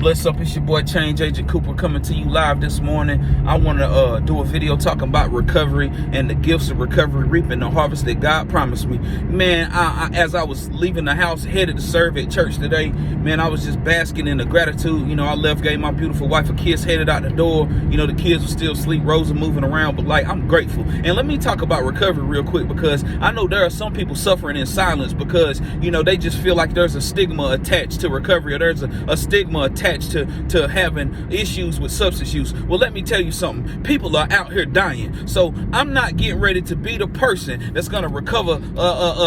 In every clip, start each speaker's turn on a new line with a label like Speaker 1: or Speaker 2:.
Speaker 1: Bless up, it's your boy Change Agent Cooper coming to you live this morning. I want to do a video talking about recovery and the gifts of recovery, reaping the harvest that God promised me. Man, as I was leaving the house, headed to serve at church today, man, I was just basking in the gratitude. You know, I left, gave my beautiful wife a kiss, headed out the door. You know, the kids were still asleep, Rosa moving around, but like, I'm grateful. And let me talk about recovery real quick, because I know there are some people suffering in silence because, you know, they just feel like there's a stigma attached to recovery, or there's a stigma attached to having issues with substance use. Well, let me tell you something. People are out here dying. So I'm not getting ready to be the person that's going to recover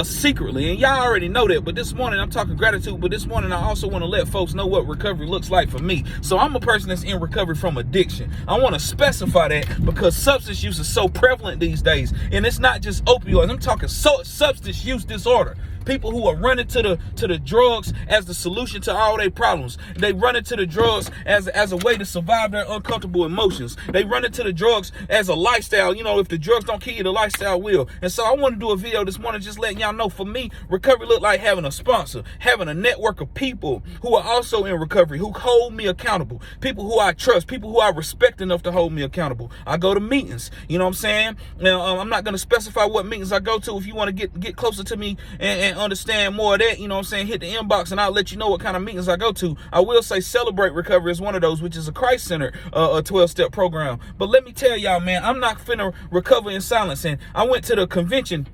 Speaker 1: secretly. And y'all already know that. But this morning I'm talking gratitude. But this morning I also want to let folks know what recovery looks like for me. So I'm a person that's in recovery from addiction. I want to specify that because substance use is so prevalent these days. And it's not just opioids. I'm talking substance use disorder. People who are running to the drugs as the solution to all their problems. They run into the drugs as a way to survive their uncomfortable emotions. They run into the drugs as a lifestyle. You know, if the drugs don't kill you, the lifestyle will. And so I want to do a video this morning just letting y'all know, for me, recovery look like having a sponsor, having a network of people who are also in recovery, who hold me accountable, people who I trust, people who I respect enough to hold me accountable. I go to meetings, you know what I'm saying? Now, I'm not going to specify what meetings I go to. If you want to get closer to me and understand more of that, you know what I'm saying, hit the inbox and I'll let you know what kind of meetings I go to. I will say Celebrate Recovery is one of those, which is a Christ-centered a 12-step program. But let me tell y'all, man, I'm not finna recover in silence. And I went to the convention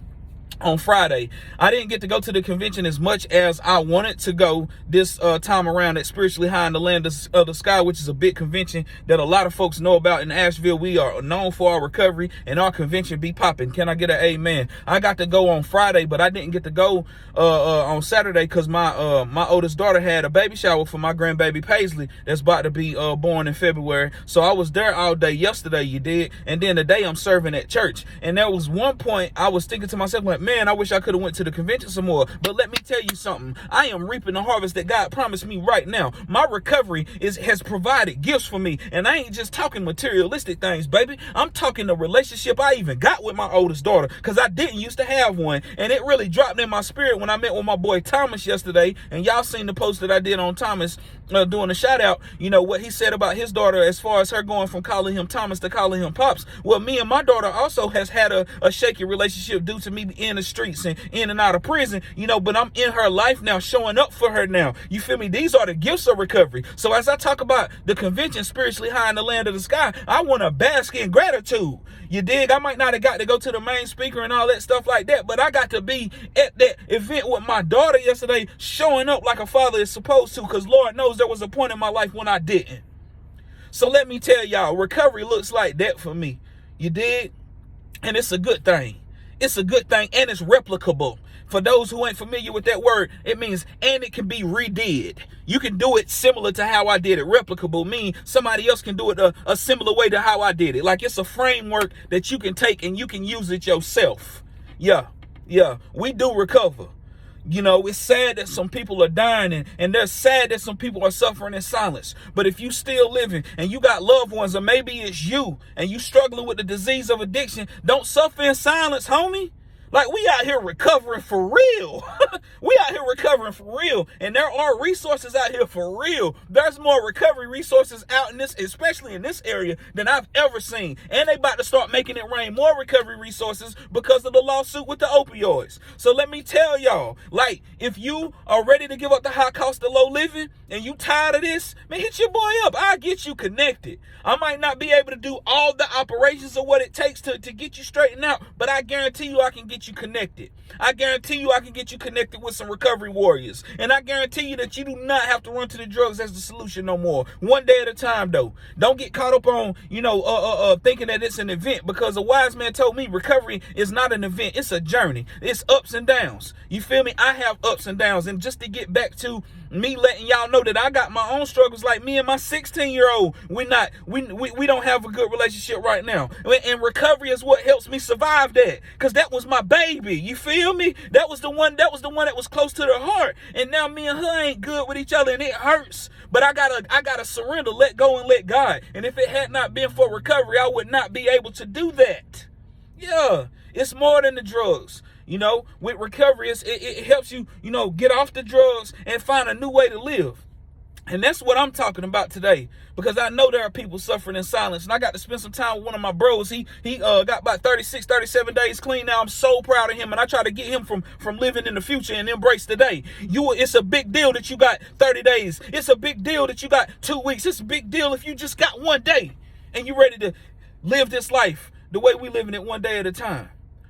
Speaker 1: on Friday. I didn't get to go to the convention as much as I wanted to go this time around at Spiritually High in the Land of the Sky, which is a big convention that a lot of folks know about in Asheville. We are known for our recovery, and our convention be popping. Can I get an amen? I got to go on Friday, but I didn't get to go on Saturday because my oldest daughter had a baby shower for my grandbaby Paisley that's about to be born in February. So I was there all day yesterday, you did, and then today I'm serving at church. And there was one point I was thinking to myself, like, man, I wish I could have went to the convention some more. But let me tell you something. I am reaping the harvest that God promised me right now. My recovery has provided gifts for me. And I ain't just talking materialistic things, baby. I'm talking the relationship I even got with my oldest daughter, because I didn't used to have one. And it really dropped in my spirit when I met with my boy Thomas yesterday. And y'all seen the post that I did on Thomas doing a shout out. You know, what he said about his daughter as far as her going from calling him Thomas to calling him Pops. Well, me and my daughter also has had a shaky relationship due to me in the streets and in and out of prison, you know, but I'm in her life now, showing up for her now. You feel me? These are the gifts of recovery. So as I talk about the convention, Spiritually High in the Land of the Sky, I want to bask in gratitude. You dig? I might not have got to go to the main speaker and all that stuff like that, but I got to be at that event with my daughter yesterday, showing up like a father is supposed to, because Lord knows there was a point in my life when I didn't. So let me tell y'all, recovery looks like that for me. You dig? And it's a good thing. It's a good thing, and it's replicable. For those who ain't familiar with that word, it means, and it can be redid. You can do it similar to how I did it. Replicable means somebody else can do it a similar way to how I did it. Like, it's a framework that you can take and you can use it yourself. Yeah, we do recover. You know, it's sad that some people are dying, and they're sad that some people are suffering in silence. But if you still living and you got loved ones, or maybe it's you and you struggling with the disease of addiction, don't suffer in silence, homie. Like, we out here recovering for real. We out here recovering for real. And there are resources out here for real. There's more recovery resources out in this, especially in this area, than I've ever seen. And they about to start making it rain more recovery resources because of the lawsuit with the opioids. So let me tell y'all, like, if you are ready to give up the high cost of low living and you tired of this, man, hit your boy up. I'll get you connected. I might not be able to do all the operations of what it takes to get you straightened out, but I guarantee you I can get you connected. I guarantee you I can get you connected with some recovery warriors. And I guarantee you that you do not have to run to the drugs as the solution no more. One day at a time, though. Don't get caught up on, you know, thinking that it's an event, because a wise man told me recovery is not an event. It's a journey. It's ups and downs. You feel me? I have ups and downs. And just to get back to me letting y'all know that I got my own struggles, like me and my 16-year-old, we don't have a good relationship right now. And recovery is what helps me survive that, because that was my baby. You feel me? That was the one that was close to the heart. And now me and her ain't good with each other, and it hurts. But I gotta surrender, let go, and let God. And if it had not been for recovery, I would not be able to do that. Yeah, it's more than the drugs. You know, with recovery, it helps you, you know, get off the drugs and find a new way to live. And that's what I'm talking about today, because I know there are people suffering in silence. And I got to spend some time with one of my bros. He got about 36, 37 days clean now. I'm so proud of him. And I try to get him from living in the future and embrace the day. It's a big deal that you got 30 days. It's a big deal that you got 2 weeks. It's a big deal if you just got one day and you ready to live this life the way we living it, one day at a time.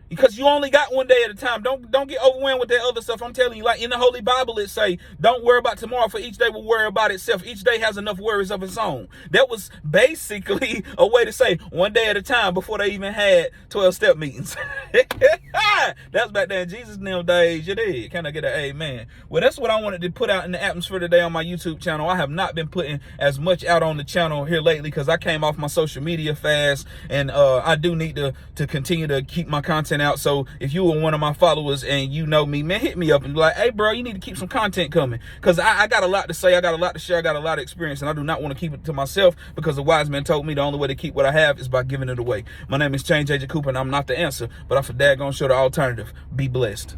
Speaker 1: Because you only got one day at a time. Don't get overwhelmed with that other stuff. I'm telling you, like in the Holy Bible, it say, don't worry about tomorrow, for each day will worry about itself. Each day has enough worries of its own. That was basically a way to say one day at a time before they even had 12-step meetings. That's back there in Jesus' name days. You did. Can I get an amen? Well, that's what I wanted to put out in the atmosphere today on my YouTube channel. I have not been putting as much out on the channel here lately because I came off my social media fast, and I do need to continue to keep my content out. So if you were one of my followers and you know me, man, hit me up and be like, hey bro, you need to keep some content coming, because I got a lot to say, I got a lot to share, I got a lot of experience, and I do not want to keep it to myself, because the wise man told me the only way to keep what I have is by giving it away. My name is Change Agent Cooper, and I'm not the answer, but I'm for daggone sure the alternative. Be blessed.